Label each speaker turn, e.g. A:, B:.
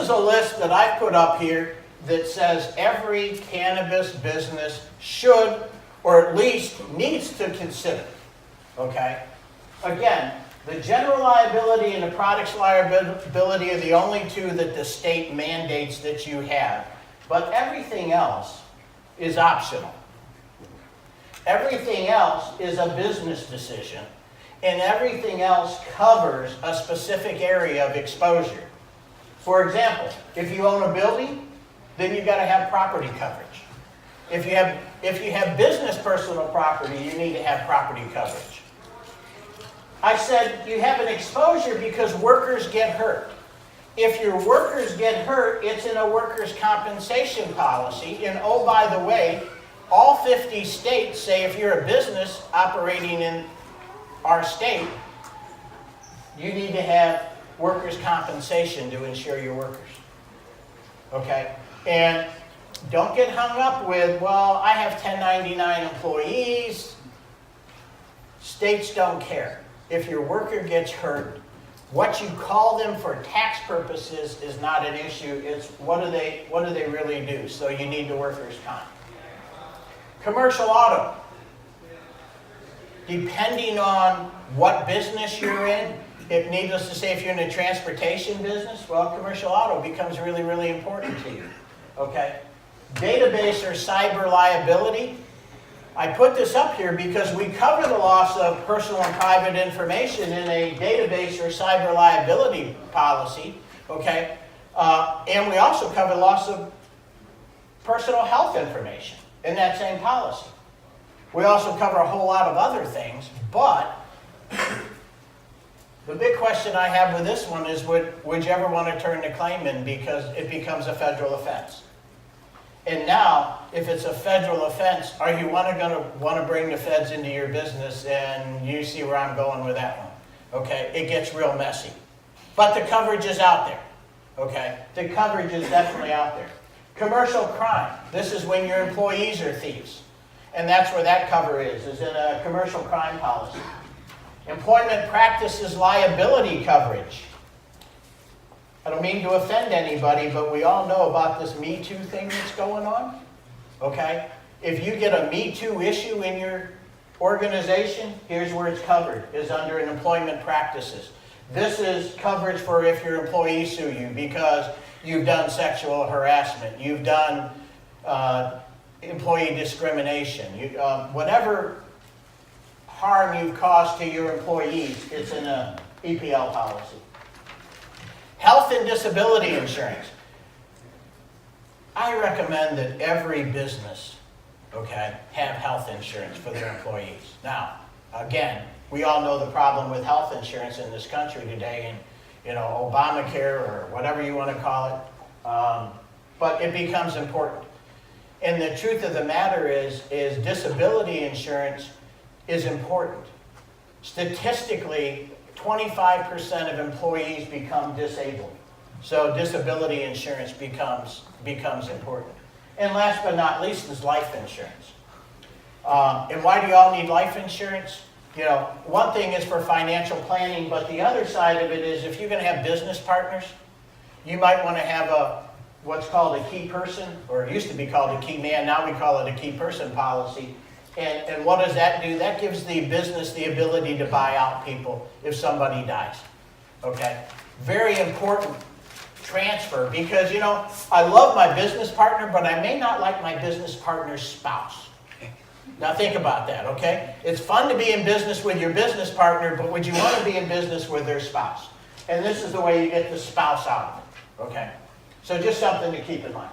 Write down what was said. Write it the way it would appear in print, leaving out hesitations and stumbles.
A: is a list that I've put up here that says every cannabis business should, or at least needs to consider, okay? Again, the general liability and the products liability are the only two that the state mandates that you have, but everything else is optional. Everything else is a business decision, and everything else covers a specific area of exposure. For example, if you own a building, then you've got to have property coverage. If you have business personal property, you need to have property coverage. I said you have an exposure because workers get hurt. If your workers get hurt, it's in a workers' compensation policy. And oh, by the way, all 50 states say if you're a business operating in our state, you need to have workers' compensation to insure your workers. Okay? And don't get hung up with, well, I have 1099 employees. States don't care. If your worker gets hurt, what you call them for tax purposes is not an issue. It's what do they really do? So you need the workers' comp. Commercial auto. Depending on what business you're in, if needless to say, if you're in the transportation business, well, commercial auto becomes really, really important to you. Okay? Database or cyber liability. I put this up here because we cover the loss of personal and private information in a database or cyber liability policy. Okay? And we also cover loss of personal health information in that same policy. We also cover a whole lot of other things, but the big question I have with this one is would you ever want to turn the claim in because it becomes a federal offense? And now, if it's a federal offense, are you going to want to bring the feds into your business? And you see where I'm going with that one. Okay, it gets real messy. But the coverage is out there. Okay, the coverage is definitely out there. Commercial crime. This is when your employees are thieves. And that's where that cover is in a commercial crime policy. Employment practices liability coverage. I don't mean to offend anybody, but we all know about this Me Too thing that's going on. Okay? If you get a Me Too issue in your organization, here's where it's covered, is under an employment practices. This is coverage for if your employees sue you because you've done sexual harassment, you've done employee discrimination, whatever harm you've caused to your employees, it's in an EPL policy. Health and disability insurance. I recommend that every business, okay, have health insurance for their employees. Now, again, we all know the problem with health insurance in this country today, and Obamacare or whatever you want to call it, but it becomes important. And the truth of the matter is disability insurance is important. Statistically, 25% of employees become disabled. So disability insurance becomes important. And last but not least is life insurance. And why do you all need life insurance? One thing is for financial planning, but the other side of it is if you're going to have business partners, you might want to have what's called a key person, or it used to be called a key man, now we call it a key person policy. And what does that do? That gives the business the ability to buy out people if somebody dies. Okay? Very important transfer because, I love my business partner, but I may not like my business partner's spouse. Now think about that, okay? It's fun to be in business with your business partner, but would you want to be in business with their spouse? And this is the way you get the spouse out of it, okay? So just something to keep in mind.